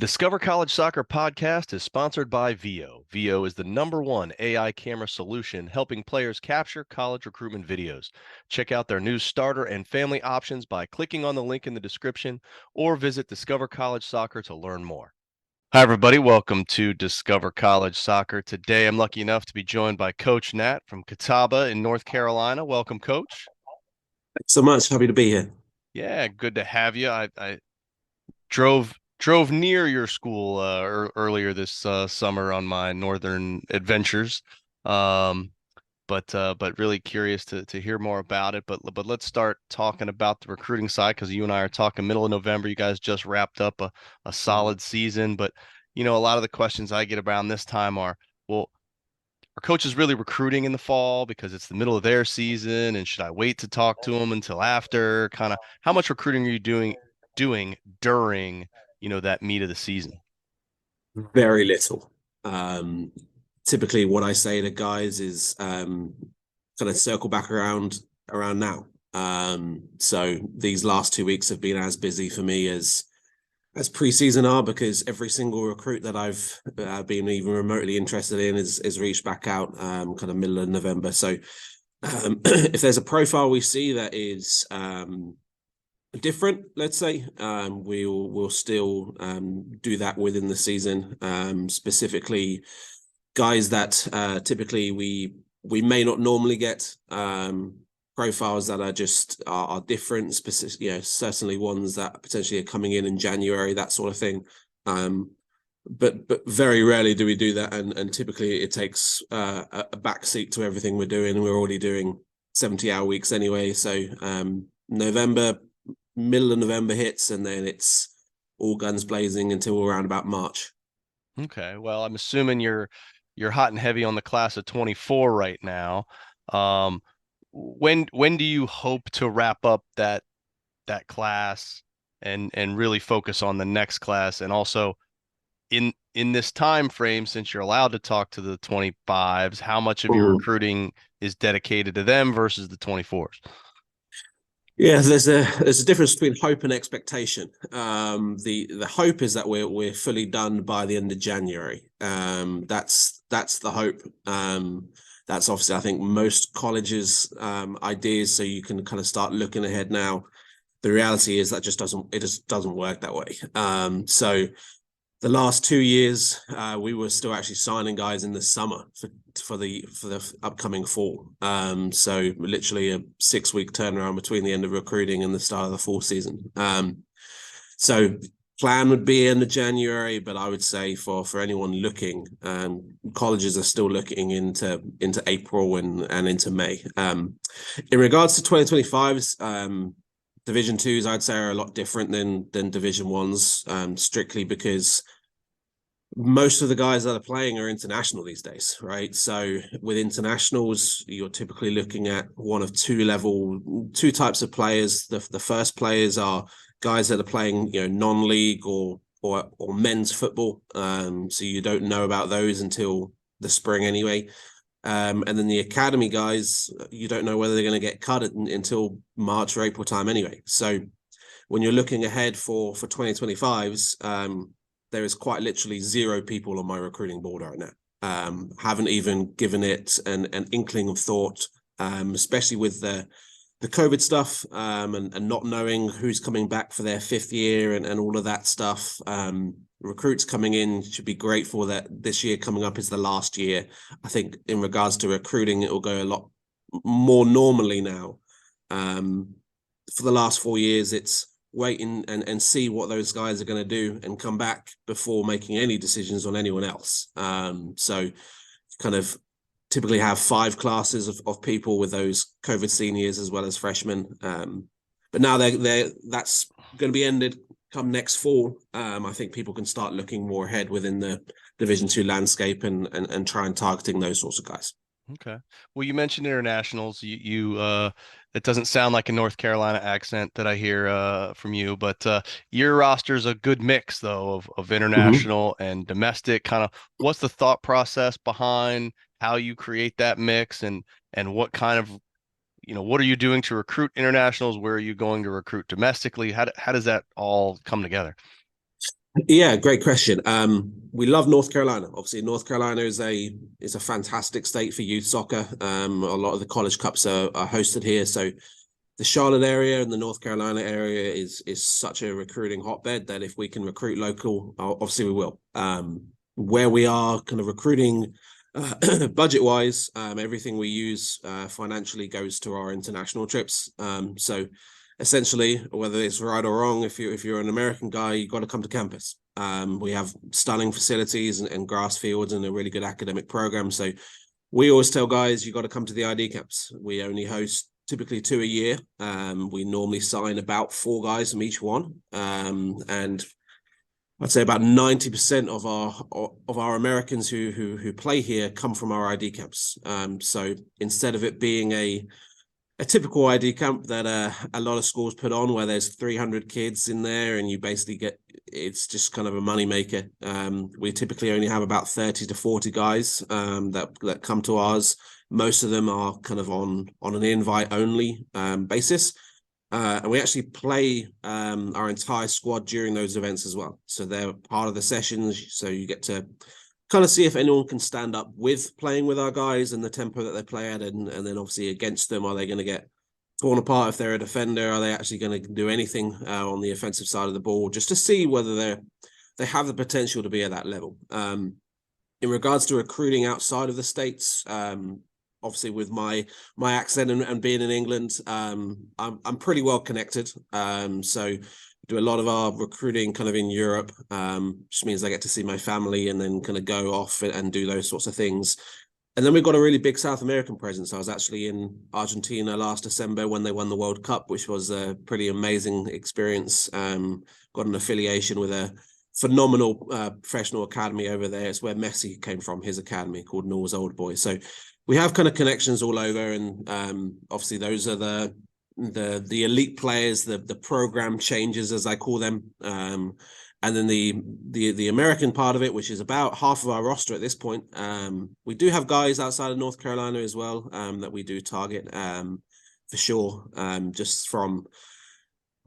The Discover College Soccer podcast is sponsored by VIO. VIO is the #1 AI camera solution helping players capture college recruitment videos. Check out their new starter and family options by clicking on the link in the description or visit Discover College Soccer to learn more. Hi, everybody. Welcome to Discover College Soccer. Today, I'm lucky enough to be joined by Coach Nat from Catawba in North Carolina. Welcome, Coach. Thanks so much. Happy to be here. Yeah, good to have you. I drove near your school earlier this summer on my northern adventures. Um, but really curious to hear more about it. But let's start talking about the recruiting side because you and I are talking middle of November. You guys just wrapped up a solid season, but a lot of the questions I get around this time are, well, are coaches really recruiting in the fall because it's the middle of their season, and should I wait to talk to them until after? Kind of how much recruiting are you doing during, that meat of the season? Very little. Um, Typically, what I say to guys is kind of circle back around now. So these last 2 weeks have been as busy for me as preseason are because every single recruit that I've been even remotely interested in is reached back out kind of middle of November. So if there's a profile we see that is different, let's say, we'll still do that within the season. Specifically, guys that typically we may not normally get, profiles that are different. Specific, certainly ones that potentially are coming in January, that sort of thing. But very rarely do we do that, and typically it takes a backseat to everything we're doing, and we're already doing 70-hour weeks anyway. So November. Middle of November hits, and then it's all guns blazing until around about March. Okay, well, I'm assuming you're hot and heavy on the class of 24 right now. Um, when do you hope to wrap up that class and really focus on the next class? And also in this time frame, since you're allowed to talk to the 25s, how much of your Mm. recruiting is dedicated to them versus the 24s? Yeah, there's a difference between hope and expectation. The hope is that we're fully done by the end of January. That's the hope. That's obviously, I think, most colleges' ideas. So you can kind of start looking ahead now. The reality is that just doesn't work that way. So the last 2 years, we were still actually signing guys in the summer for the upcoming fall. So literally a 6 week turnaround between the end of recruiting and the start of the fall season. So plan would be end of January, but I would say for anyone looking, colleges are still looking into April and into May. In regards to 2025s, Division twos, I'd say, are a lot different than Division ones, strictly because most of the guys that are playing are international these days, right? So with internationals, you're typically looking at one of two types of players. The first players are guys that are playing, non-league or men's football. So you don't know about those until the spring anyway. And then the academy guys, you don't know whether they're going to get cut until March or April time anyway. So when you're looking ahead for 2025s, there is quite literally zero people on my recruiting board right now. Haven't even given it an inkling of thought, especially with the COVID stuff, and not knowing who's coming back for their fifth year and all of that stuff. Recruits coming in should be grateful that this year coming up is the last year. I think in regards to recruiting, it will go a lot more normally now. For the last 4 years, it's wait and see what those guys are going to do and come back before making any decisions on anyone else. So kind of typically have 5 classes of people with those COVID seniors as well as freshmen. But now that's going to be ended come next fall. I think people can start looking more ahead within the Division two landscape and try and targeting those sorts of guys. Okay. Well, you mentioned internationals. It doesn't sound like a North Carolina accent that I hear from you, but your roster is a good mix though of Mm-hmm. international and domestic. Kind of what's the thought process behind how you create that mix and what kind of, what are you doing to recruit internationals? Where are you going to recruit domestically? How does that all come together? Yeah, great question. We love North Carolina. Obviously, North Carolina is a fantastic state for youth soccer. A lot of the college cups are hosted here, so the Charlotte area and the North Carolina area is such a recruiting hotbed that if we can recruit local, obviously we will. Where we are kind of recruiting budget wise, everything we use financially goes to our international trips. So essentially, whether it's right or wrong, if you're an American guy, you got to come to campus. We have stunning facilities and grass fields and a really good academic program. So we always tell guys you got to come to the ID camps. We only host typically 2 a year. We normally sign about 4 guys from each one, and I'd say about 90% of our Americans who play here come from our ID camps. So instead of it being a typical ID camp that a lot of schools put on, where there's 300 kids in there, and you basically it's just kind of a money maker. We typically only have about 30 to 40 guys that come to ours. Most of them are kind of on an invite only basis. And we actually play our entire squad during those events as well. So they're part of the sessions. So you get to kind of see if anyone can stand up with playing with our guys and the tempo that they play at. And then obviously against them, are they going to get torn apart if they're a defender? Are they actually going to do anything on the offensive side of the ball, just to see whether they have the potential to be at that level. In regards to recruiting outside of the States, obviously with my accent and being in England, I'm pretty well connected. So do a lot of our recruiting kind of in Europe, which means I get to see my family and then kind of go off and do those sorts of things. And then we've got a really big South American presence. I was actually in Argentina last December when they won the World Cup, which was a pretty amazing experience. Got an affiliation with a phenomenal professional academy over there. It's where Messi came from, his academy called Nor's Old Boys. So we have kind of connections all over, and obviously those are the elite players, the program changes as I call them, and then the American part of it, which is about half of our roster at this point. We do have guys outside of North Carolina as well that we do target for sure, just from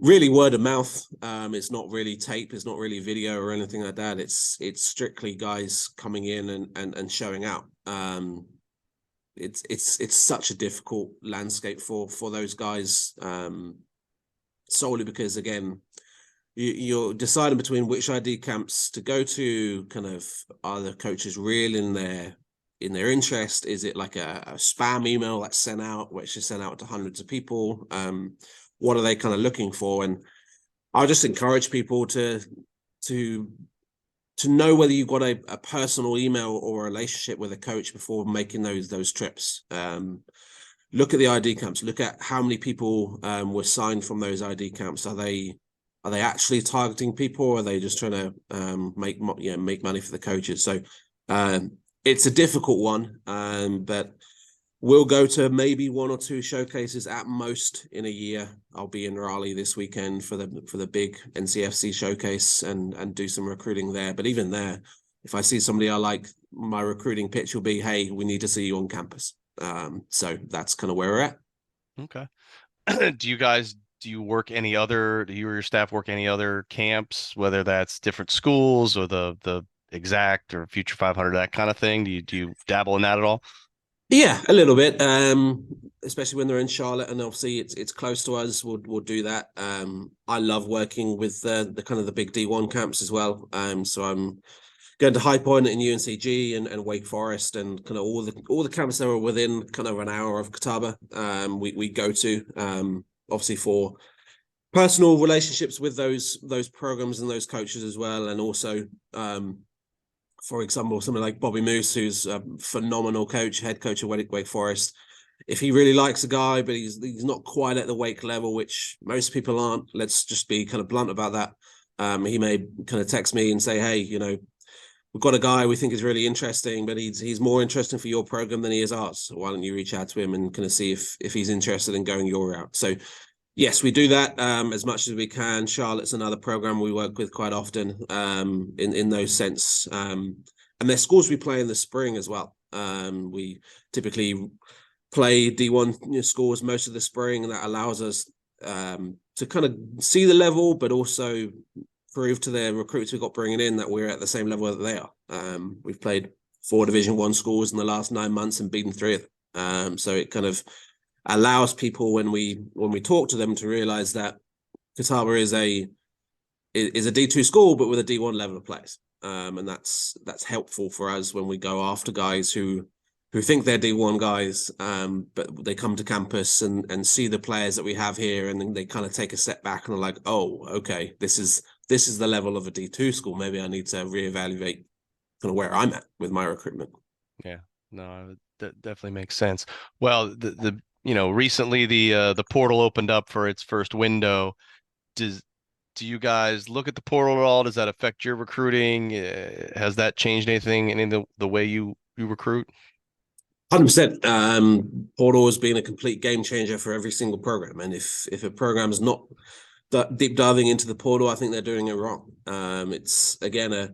really word of mouth. It's not really tape, it's not really video or anything like that. It's strictly guys coming in and showing out. It's such a difficult landscape for those guys, solely because again you're deciding between which ID camps to go to. Kind of, are the coaches real in their interest? Is it like a spam email that's sent out, which is sent out to hundreds of people? What are they kind of looking for? And I'll just encourage people to know whether you've got a personal email or a relationship with a coach before making those trips. Look at the ID camps. Look at how many people were signed from those ID camps. Are they actually targeting people, or are they just trying to make money for the coaches? So it's a difficult one, but we'll go to maybe 1 or 2 showcases at most in a year. I'll be in Raleigh this weekend for the big NCFC showcase and do some recruiting there. But even there, if I see somebody I like, my recruiting pitch will be, hey, we need to see you on campus. So that's kind of where we're at. Okay. Do you work any other, do you or your staff work any other camps, whether that's different schools or the exact or Future 500, that kind of thing? Do you dabble in that at all? Yeah, a little bit. Especially when they're in Charlotte, and obviously it's close to us. We'll do that. I love working with the kind of the big D1 camps as well. So I'm going to High Point and UNCG and Wake Forest and kind of all the camps that are within kind of an hour of Catawba. We go to obviously for personal relationships with those programs and those coaches as well, and also for example, somebody like Bobby Moose, who's a phenomenal coach, head coach of Wake Forest. If he really likes a guy, but he's not quite at the Wake level, which most people aren't, let's just be kind of blunt about that. He may kind of text me and say, hey, we've got a guy we think is really interesting, but he's more interesting for your program than he is ours. Why don't you reach out to him and kind of see if he's interested in going your route? So yes, we do that as much as we can. Charlotte's another program we work with quite often in those sense. And there's schools we play in the spring as well. We typically play D1 schools most of the spring, and that allows us to kind of see the level, but also prove to the recruits we've got bringing in that we're at the same level that they are. We've played 4 Division 1 schools in the last 9 months and beaten 3 of them. So it kind of allows people when we talk to them to realize that Catawba is a D2 school, but with a D1 level of players. And that's helpful for us when we go after guys who think they're D1 guys, but they come to campus and see the players that we have here, and then they kind of take a step back and are like, oh, okay, this is the level of a D2 school. Maybe I need to reevaluate kind of where I'm at with my recruitment. Yeah, no, that definitely makes sense. Well, the recently the portal opened up for its first window. Do you guys look at the portal at all? Does that affect your recruiting? Has that changed anything in the way you recruit? 100%. Portal has been a complete game changer for every single program, and if a program is not deep diving into the portal, I think they're doing it wrong. It's again a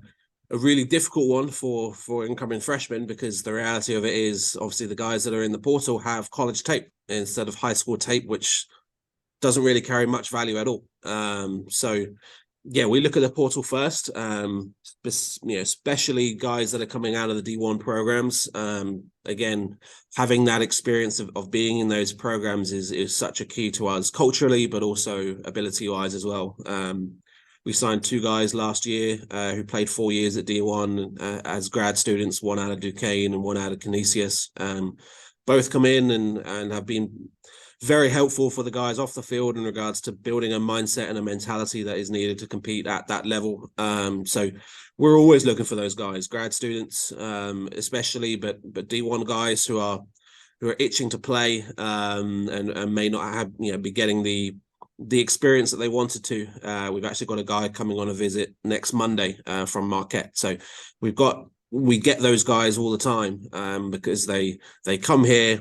really difficult one for incoming freshmen, because the reality of it is obviously the guys that are in the portal have college tape instead of high school tape, which doesn't really carry much value at all. So yeah, we look at the portal first, especially guys that are coming out of the D1 programs. Again, having that experience of being in those programs is such a key to us culturally, but also ability-wise as well. We signed 2 guys last year who played 4 years at D1 as grad students, one out of Duquesne and one out of Canisius. Both come in and have been very helpful for the guys off the field in regards to building a mindset and a mentality that is needed to compete at that level. So we're always looking for those guys, grad students, especially, but D1 guys who are itching to play and may not have be getting the experience that they wanted to. We've actually got a guy coming on a visit next Monday from Marquette. So we get those guys all the time because they come here,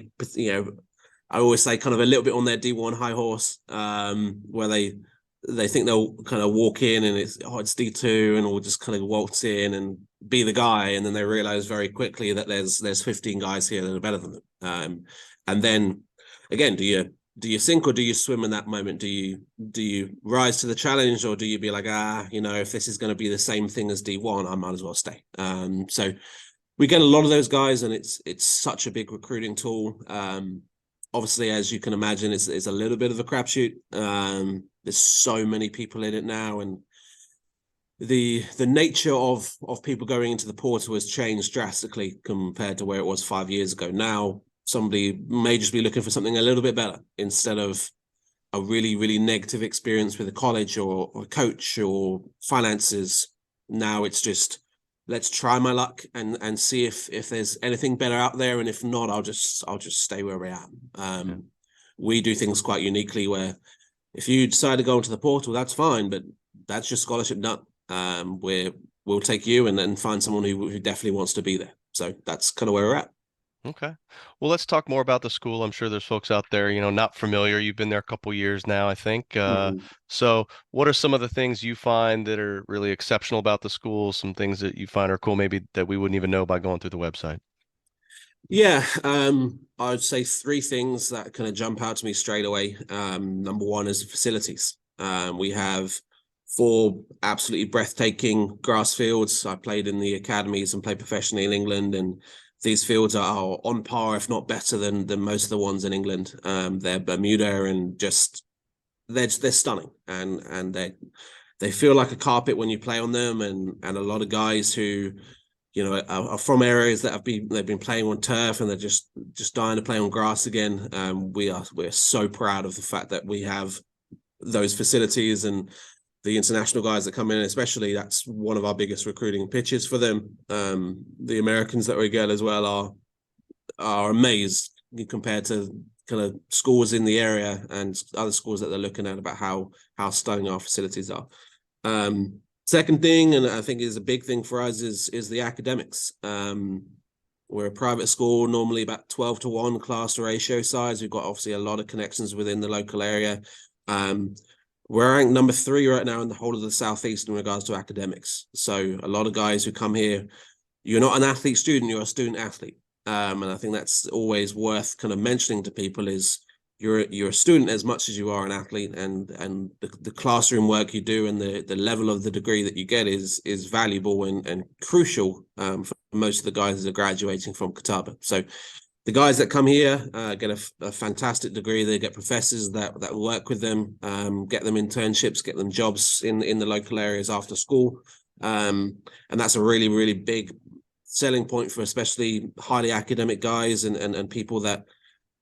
I always say kind of a little bit on their D1 high horse, where they think they'll kind of walk in and it's D2 and we'll just kind of waltz in and be the guy, and then they realize very quickly that there's 15 guys here that are better than them. And then again, do you sink or do you swim in that moment? Do you rise to the challenge, or do you be like, if this is going to be the same thing as D1, I might as well stay. So we get a lot of those guys, and it's such a big recruiting tool. Obviously, as you can imagine, it's a little bit of a crapshoot. There's so many people in it now, and the nature of people going into the portal has changed drastically compared to where it was 5 years ago. Now, somebody may just be looking for something a little bit better instead of a really, really negative experience with a college or a coach or finances. Now it's just, let's try my luck and see if there's anything better out there, and if not, I'll just stay where we are. We do things quite uniquely where if you decide to go into the portal, that's fine, but that's your scholarship done. We'll take you and then find someone who definitely wants to be there. So that's kind of where we're at. Okay. Well, let's talk more about the school. I'm sure there's folks out there, not familiar. You've been there a couple years now, I think. So what are some of the things you find that are really exceptional about the school? Some things that you find are cool, maybe that we wouldn't even know by going through the website? Yeah, I'd say 3 things that kind of jump out to me straight away. Number 1 is facilities. We have 4 absolutely breathtaking grass fields. I played in the academies and played professionally in England, and these fields are on par, if not better than most of the ones in England. They're Bermuda, and just they're stunning, and they feel like a carpet when you play on them. And a lot of guys who are from areas that they've been playing on turf and they're just dying to play on grass again. We're so proud of the fact that we have those facilities, and the international guys that come in, especially, that's one of our biggest recruiting pitches for them. The Americans that we get as well are amazed compared to kind of schools in the area and other schools that they're looking at about how stunning our facilities are. Second thing, and I think is a big thing for us, is the academics. We're a private school, normally about 12-to-1 class to ratio size. We've got obviously a lot of connections within the local area. We're ranked number 3 right now in the whole of the Southeast in regards to academics. So a lot of guys who come here, you're not an athlete student, you're a student athlete. And I think that's always worth kind of mentioning to people is you're a student as much as you are an athlete, and the classroom work you do and the level of the degree that you get is valuable and crucial for most of the guys that are graduating from Catawba. So the guys that come here get a fantastic degree. They get professors that work with them, get them internships, get them jobs in the local areas after school, and that's a really, really big selling point for especially highly academic guys and people that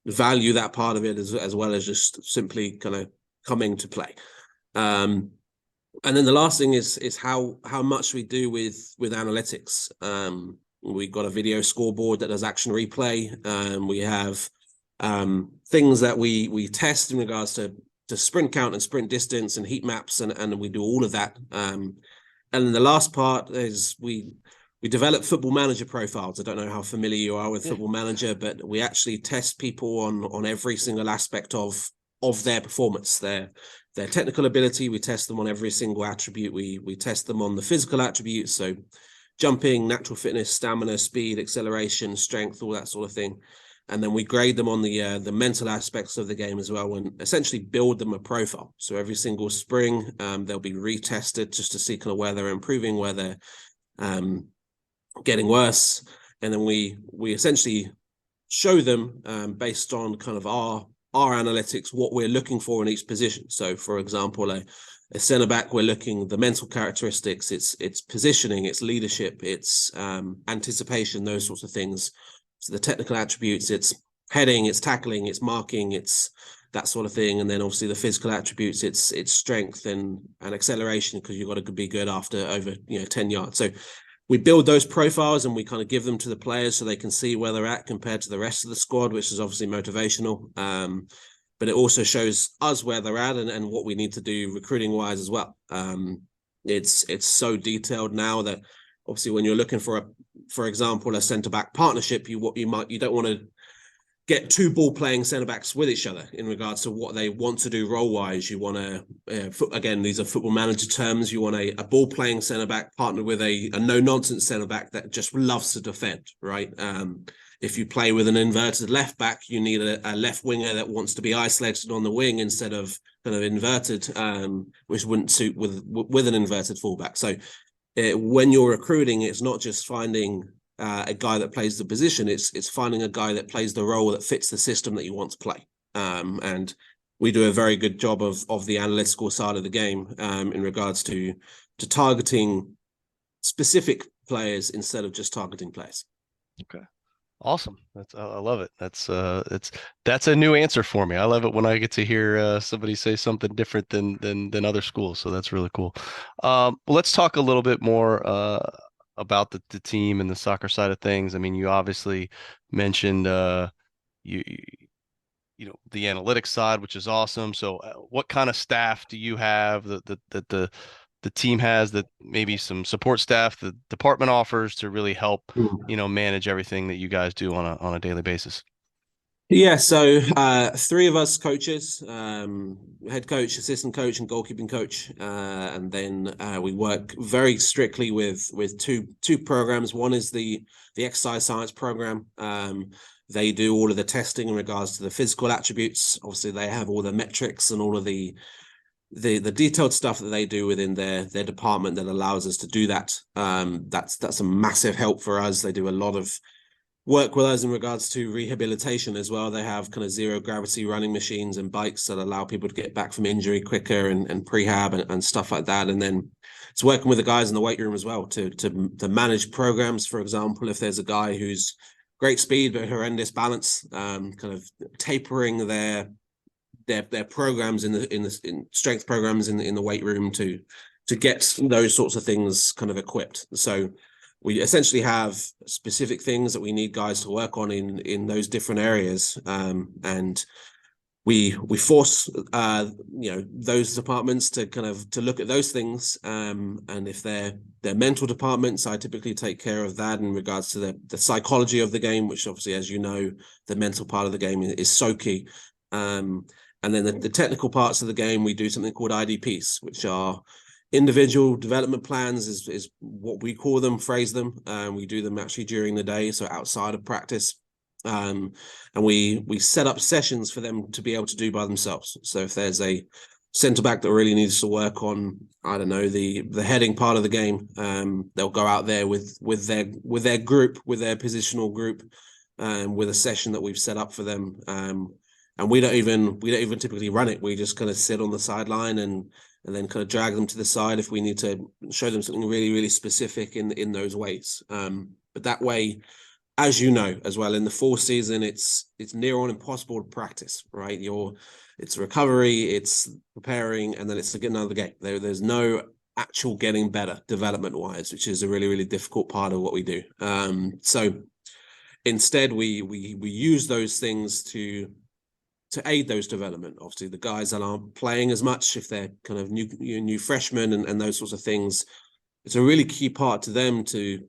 value that part of it as well as just simply kind of coming to play. And then the last thing is how much we do with analytics. We've got a video scoreboard that does action replay. We have things that we test in regards to sprint count and sprint distance and heat maps, and we do all of that. And then the last part is we develop football manager profiles. I don't know how familiar you are with football manager, but we actually test people on every single aspect of their performance, their technical ability. We test them on every single attribute. We test them on the physical attributes, so jumping, natural fitness, stamina, speed, acceleration, strength, all that sort of thing. And then we grade them on the mental aspects of the game as well, and essentially build them a profile. So every single spring, they'll be retested just to see kind of where they're improving, where they're getting worse, and then we essentially show them based on kind of our analytics what we're looking for in each position. So, for example, a centre back, we're looking the mental characteristics, its positioning, its leadership, its anticipation, those sorts of things. So the technical attributes, it's heading, it's tackling, it's marking, it's that sort of thing. And then obviously the physical attributes, it's strength and acceleration, because you've got to be good after over 10 yards. So we build those profiles and we kind of give them to the players so they can see where they're at compared to the rest of the squad, which is obviously motivational. But it also shows us where they're at and what we need to do recruiting wise as well. It's so detailed now that obviously when you're looking for example, a centre back partnership, you don't want to get two ball playing centre backs with each other in regards to what they want to do role wise. You want to, again, these are football manager terms. You want a ball playing centre back partnered with a no nonsense centre back that just loves to defend, right? If you play with an inverted left back, you need a left winger that wants to be isolated on the wing instead of kind of inverted, which wouldn't suit with an inverted fullback. So when you're recruiting, it's not just finding a guy that plays the position, it's finding a guy that plays the role that fits the system that you want to play. And we do a very good job of the analytical side of the game in regards to targeting specific players instead of just targeting players. Okay. Awesome. I love it. That's a new answer for me. I love it when I get to hear somebody say something different than other schools. So that's really cool. Well, let's talk a little bit more about the team and the soccer side of things. I mean, you obviously mentioned you the analytics side, which is awesome. So what kind of staff do you have that the team has, that maybe some support staff the department offers to really help manage everything that you guys do on a daily basis? Yeah, so three of us coaches, head coach, assistant coach, and goalkeeping coach, and then we work very strictly with two programs. One is the exercise science program. They do all of the testing in regards to the physical attributes. Obviously, they have all the metrics and all of the detailed stuff that they do within their department that allows us to do that. That's a massive help for us. They do a lot of work with us in regards to rehabilitation as well. They have kind of zero gravity running machines and bikes that allow people to get back from injury quicker and prehab and stuff like that. And then it's working with the guys in the weight room as well to manage programs. For example, if there's a guy who's great speed but horrendous balance, kind of tapering their programs in strength programs in the weight room to get those sorts of things kind of equipped. So we essentially have specific things that we need guys to work on in those different areas, and we force those departments to look at those things. And if they're mental departments, I typically take care of that in regards to the psychology of the game, which obviously, as you know, the mental part of the game is so key. And then the technical parts of the game, we do something called IDPs, which are individual development plans, is what we call them, phrase them. We do them actually during the day, so outside of practice. And we set up sessions for them to be able to do by themselves. So if there's a centre back that really needs to work on, I don't know, the heading part of the game, they'll go out there with their group, with their positional group, with a session that we've set up for them. And we don't even typically run it. We just kind of sit on the sideline and then kind of drag them to the side if we need to show them something really, really specific in those ways. But that way, as you know as well, in the fall season, it's near on impossible to practice, right? It's recovery, it's preparing, and then it's another game. There's no actual getting better development wise, which is a really, really difficult part of what we do. So instead, we use those things to aid those development. Obviously, the guys that aren't playing as much, if they're kind of new freshmen and those sorts of things, it's a really key part to them to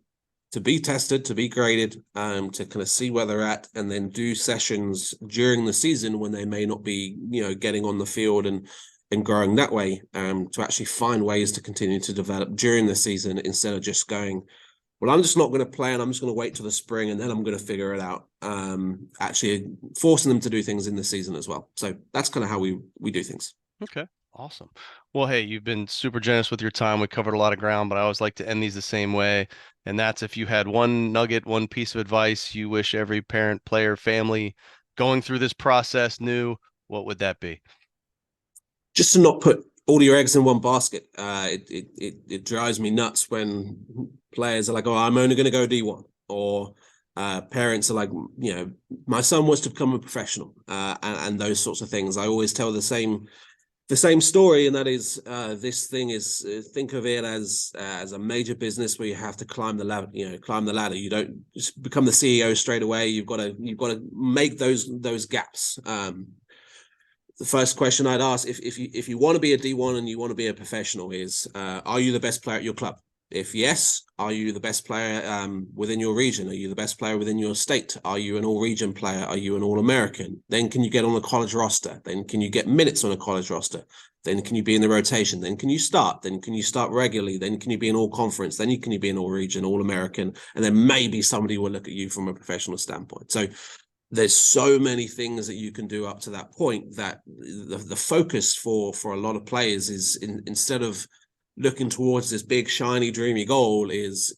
be tested, to be graded, to kind of see where they're at, and then do sessions during the season when they may not be, getting on the field and growing that way, to actually find ways to continue to develop during the season instead of just going, well, I'm just not going to play and I'm just going to wait till the spring and then I'm going to figure it out. Actually forcing them to do things in the season as well. So that's kind of how we do things. Okay. Awesome. Well, hey, you've been super generous with your time. We covered a lot of ground, but I always like to end these the same way. And that's if you had one nugget, one piece of advice you wish every parent, player, family going through this process knew, what would that be? Just to not put all your eggs in one basket. It drives me nuts when players are like, "Oh, I'm only going to go D1," or parents are like, "My son wants to become a professional," and those sorts of things. I always tell the same story, and that is, this thing is, think of it as a major business where you have to climb the ladder. Climb the ladder. You don't just become the CEO straight away. You've got to make those gaps. The first question I'd ask, if you want to be a D1 and you want to be a professional, is, are you the best player at your club? If yes, are you the best player within your region? Are you the best player within your state? Are you an all-region player? Are you an all-American? Then can you get on a college roster? Then can you get minutes on a college roster? Then can you be in the rotation? Then can you start? Then can you start regularly? Then can you be an all-conference? Then can you be an all-region, all-American? And then maybe somebody will look at you from a professional standpoint. So there's so many things that you can do up to that point that the focus for a lot of players is, instead of looking towards this big shiny dreamy goal, is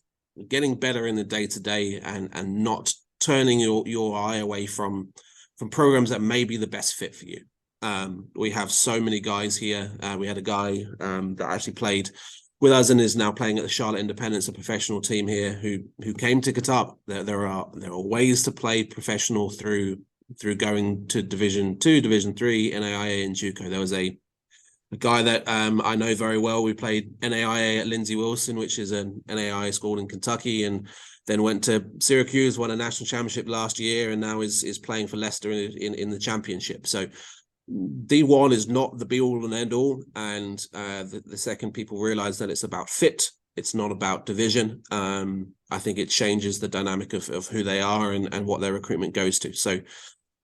getting better in the day-to-day and not turning your eye away from programs that may be the best fit for you. We have so many guys here. We had a guy that actually played with us and is now playing at the Charlotte Independence, a professional team here, who came to Catawba. There are ways to play professional through going to Division 2, Division 3, NAIA, and JUCO. There was a guy that I know very well. We played NAIA at Lindsey Wilson, which is an NAIA school in Kentucky, and then went to Syracuse, won a national championship last year, and now is playing for Leicester in the championship. So D1 is not the be all and end all. And the second people realize that it's about fit, it's not about division, I think it changes the dynamic of who they are and what their recruitment goes to. So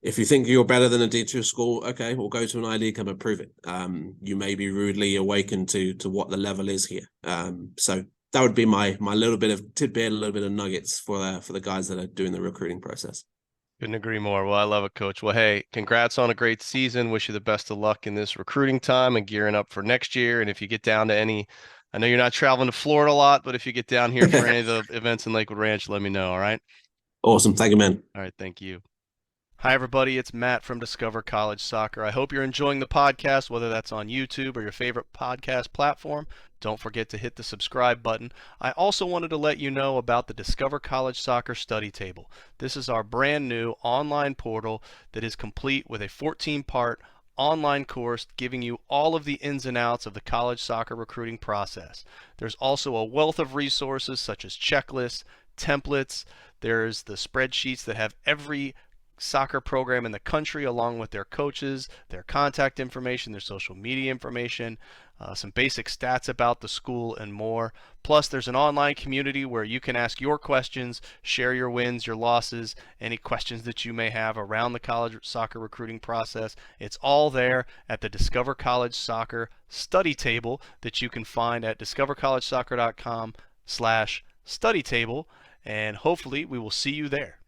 if you think you're better than a D2 school, okay, we'll go to an ID, come and prove it. You may be rudely awakened to what the level is here. So that would be my little bit of tidbit, a little bit of nuggets for the guys that are doing the recruiting process. Couldn't agree more. Well, I love it, Coach. Well, hey, congrats on a great season. Wish you the best of luck in this recruiting time and gearing up for next year. And if you get down to any, I know you're not traveling to Florida a lot, but if you get down here for any of the events in Lakewood Ranch, let me know. All right. Awesome. Thank you, man. All right. Thank you. Hi, everybody. It's Matt from Discover College Soccer. I hope you're enjoying the podcast, whether that's on YouTube or your favorite podcast platform. Don't forget to hit the subscribe button. I also wanted to let you know about the Discover College Soccer Study Table. This is our brand new online portal that is complete with a 14-part online course giving you all of the ins and outs of the college soccer recruiting process. There's also a wealth of resources such as checklists, templates. There's the spreadsheets that have every soccer program in the country along with their coaches, their contact information, their social media information, some basic stats about the school, and more. Plus, there's an online community where you can ask your questions, share your wins, your losses, any questions that you may have around the college soccer recruiting process. It's all there at the Discover College Soccer study table that you can find at discovercollegesoccer.com/study table, and hopefully we will see you there.